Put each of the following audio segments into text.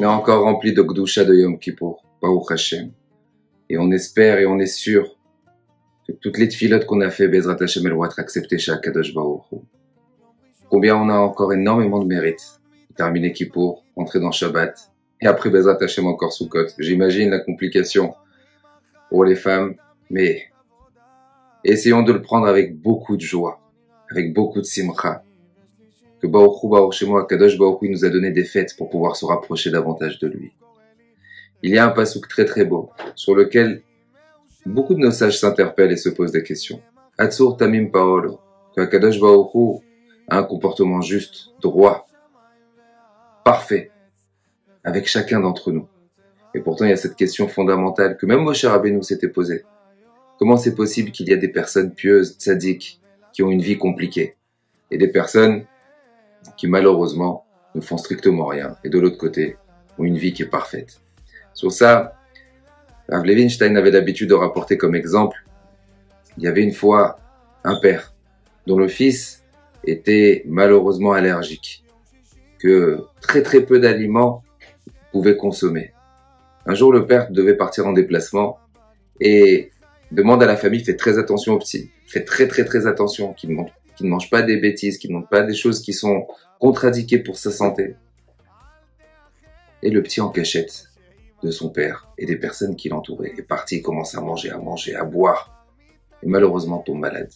On est encore rempli de Gdusha de Yom Kippour, Baruch Hashem. Et on espère et on est sûr que toutes les tfilotes qu'on a fait, Bezrat Hashem, elles vont être acceptées chez Akadosh Baruch Hu. Combien on a encore énormément de mérite. Terminer Kippour, rentrer dans Shabbat, et après Bezrat Hashem encore Sukkot. J'imagine la complication pour les femmes, mais essayons de le prendre avec beaucoup de joie, avec beaucoup de simcha. Que Baruch Hu, Baruch Shemo, Akadosh Baruch Hu, il nous a donné des fêtes pour pouvoir se rapprocher davantage de lui. Il y a un passouk très très beau, sur lequel beaucoup de nos sages s'interpellent et se posent des questions. Hatzur Tamim Paolo, que Akadosh Baruch Hu a un comportement juste, droit, parfait, avec chacun d'entre nous. Et pourtant, il y a cette question fondamentale que même Moshe Rabbeinu s'était posée. Comment c'est possible qu'il y a des personnes pieuses, tzaddik, qui ont une vie compliquée, et des personnes qui malheureusement ne font strictement rien, et de l'autre côté, ont une vie qui est parfaite. Sur ça, Rav Levinstein avait l'habitude de rapporter comme exemple, il y avait une fois un père, dont le fils était malheureusement allergique, que très très peu d'aliments pouvait consommer. Un jour, le père devait partir en déplacement, et demande à la famille, faites très attention aux petits, faites très très très attention, qu'ils ne mangent pas des bêtises, qu'ils ne mangent pas des choses qui sont contre-indiquées pour sa santé. Et le petit en cachette de son père et des personnes qui l'entouraient est parti, il commence à manger, à boire, et malheureusement tombe malade.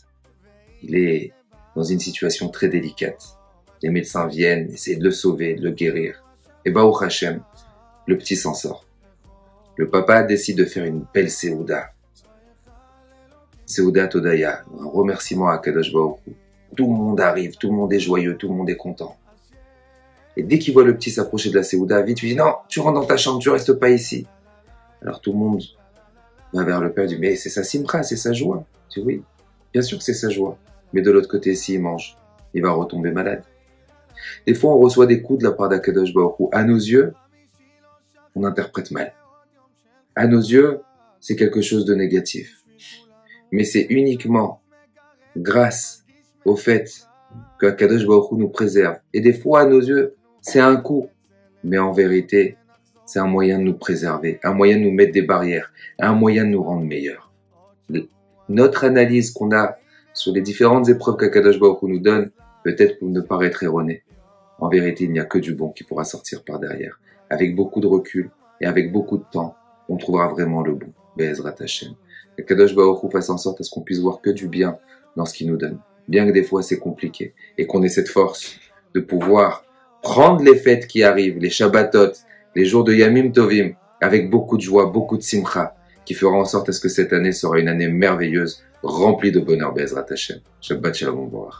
Il est dans une situation très délicate. Les médecins viennent, essayer de le sauver, de le guérir. Et Baruch Hashem, le petit s'en sort. Le papa décide de faire une belle séouda. Séouda Todaya, un remerciement à Kadosh Baruch Hu. Tout le monde arrive, tout le monde est joyeux, tout le monde est content. Et dès qu'il voit le petit s'approcher de la séouda, vite lui dit « Non, tu rentres dans ta chambre, tu restes pas ici. » Alors tout le monde va vers le père et dit « Mais c'est sa simcha, c'est sa joie. » Il dit « Oui, bien sûr que c'est sa joie. Mais de l'autre côté, s'il mange, il va retomber malade. » Des fois, on reçoit des coups de la part d'Akadosh Baruch Hu. À nos yeux, on interprète mal. À nos yeux, c'est quelque chose de négatif. Mais c'est uniquement grâce au fait que Akadosh Baruch Hu nous préserve. Et des fois, à nos yeux, c'est un coup. Mais en vérité, c'est un moyen de nous préserver, un moyen de nous mettre des barrières, un moyen de nous rendre meilleurs. Notre analyse qu'on a sur les différentes épreuves qu'Akadosh Baruch Hu nous donne, peut-être pour ne paraître erronée. En vérité, il n'y a que du bon qui pourra sortir par derrière. Avec beaucoup de recul et avec beaucoup de temps, on trouvera vraiment le bon. Be'ezrat Hashem. Akadosh Baruch Hu fasse en sorte à ce qu'on puisse voir que du bien dans ce qu'il nous donne. Bien que des fois c'est compliqué. Et qu'on ait cette force de pouvoir prendre les fêtes qui arrivent, les Shabbatot, les jours de Yamim Tovim, avec beaucoup de joie, beaucoup de simcha, qui fera en sorte à ce que cette année sera une année merveilleuse, remplie de bonheur. Be'ezrat Hashem. Shabbat Shalom Baruch.